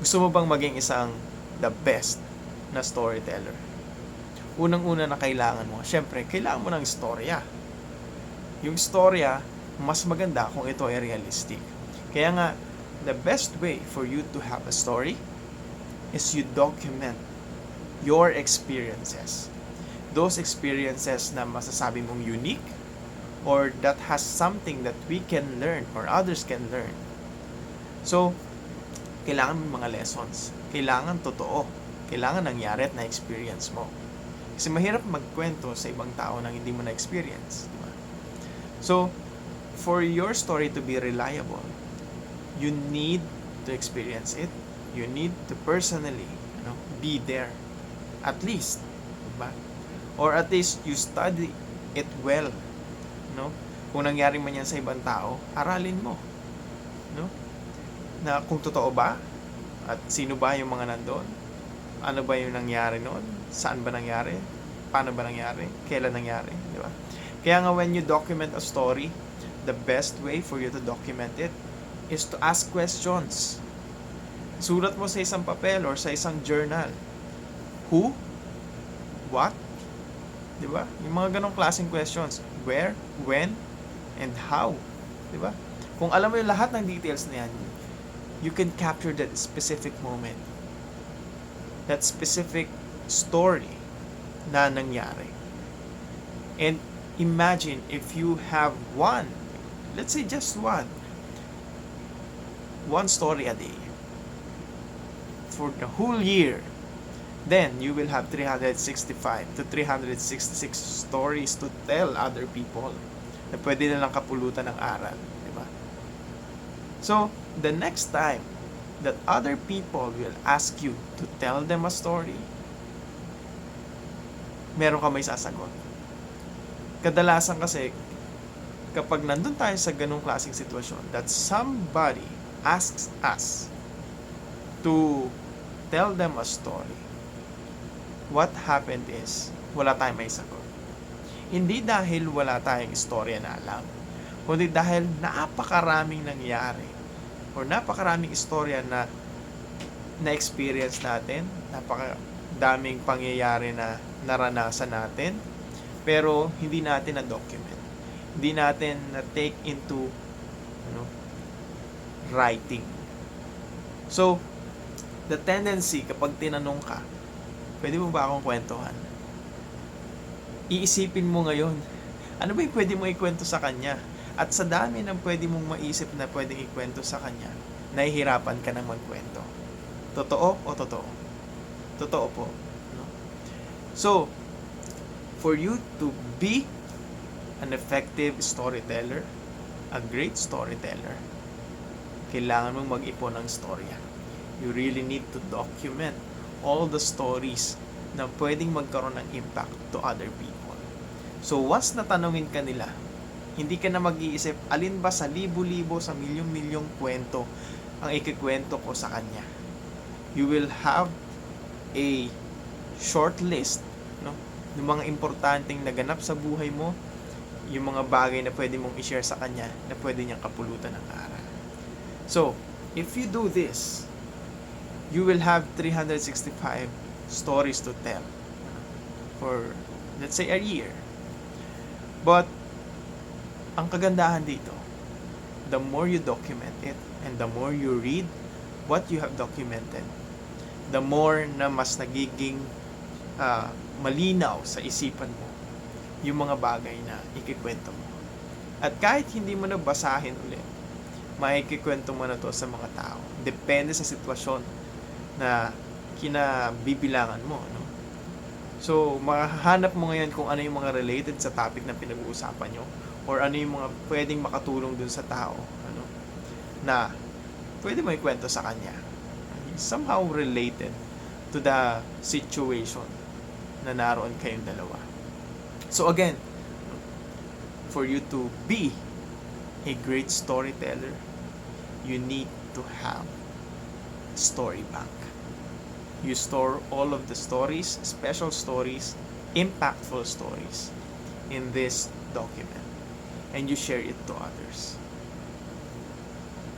Gusto mo bang maging isang the best na storyteller? Unang-una na kailangan mo, syempre, kailangan mo ng istorya. Yung istorya, mas maganda kung ito ay realistic. Kaya nga, the best way for you to have a story is you document your experiences. Those experiences na masasabi mong unique or that has something that we can learn or others can learn. So, kailangan mo mga lessons. Kailangan totoo. Kailangan nangyari at na-experience mo. Kasi mahirap magkwento sa ibang tao nang hindi mo na-experience. Diba? So, for your story to be reliable, you need to experience it. You need to personally, be there. At least. Diba? Or at least you study it well. Kung nangyari man yan sa ibang tao, aralin mo. Na kung totoo ba? At sino ba yung mga nandun? Ano ba yung nangyari noon? Saan ba nangyari? Paano ba nangyari? Kailan nangyari? Di ba? Kaya nga when you document a story, the best way for you to document it is to ask questions. Sulat mo sa isang papel or sa isang journal. Who? What? Di ba? Yung mga ganong klaseng questions. Where? When? And how? Di ba? Kung alam mo yung lahat ng details na yan, you can capture that specific moment. That specific story na nangyari. And imagine if you have one, let's say just one story a day for the whole year, then you will have 365 to 366 stories to tell other people na pwede nilang kapulutan ng aral. Diba? So, the next time that other people will ask you to tell them a story, meron ka may sasagot. Kadalasan kasi, kapag nandun tayo sa ganung klaseng sitwasyon, that somebody asks us to tell them a story, what happened is, wala tayong may sagot. Hindi dahil wala tayong istorya na alam, kundi dahil napakaraming nangyari or napakaraming istorya na na-experience natin, napakadaming pangyayari na naranasan natin, pero hindi natin na-document. Hindi natin na-take into writing. So, the tendency kapag tinanong ka, pwede mo ba akong kwentuhan? Iisipin mo ngayon, ano ba yung pwede mong ikwento sa kanya? At sa dami ng pwede mong maisip na pwedeng ikwento sa kanya, nahihirapan ka na magkwento. Totoo o totoo? Totoo po. So, for you to be an effective storyteller, a great storyteller, kailangan mong mag-ipon ng storya. You really need to document all the stories na pwedeng magkaroon ng impact to other people. So, once natanungin ka nila, hindi ka na mag-iisip, alin ba sa libo-libo, sa milyong-milyong kwento ang ikikwento ko sa kanya. You will have a short list, ng mga importanteng naganap sa buhay mo, yung mga bagay na pwede mong i-share sa kanya, na pwede niyang kapulutan ng aral. So, if you do this, you will have 365 stories to tell for, let's say, a year. But, ang kagandahan dito, the more you document it and the more you read what you have documented, the more na mas nagiging malinaw sa isipan mo yung mga bagay na ikikwento mo. At kahit hindi mo na basahin ulit, maikikwento mo na to sa mga tao. Depende sa sitwasyon na kinabibilangan mo. So, mahahanap mo ngayon kung ano yung mga related sa topic na pinag-uusapan nyo or ano yung mga pwedeng makatulong dun sa tao na pwede mo ikwento sa kanya. Somehow related to the situation na naroon kayong dalawa. So again, for you to be a great storyteller, you need to have story bank. You store all of the stories, special stories, impactful stories in this document, and you share it to others.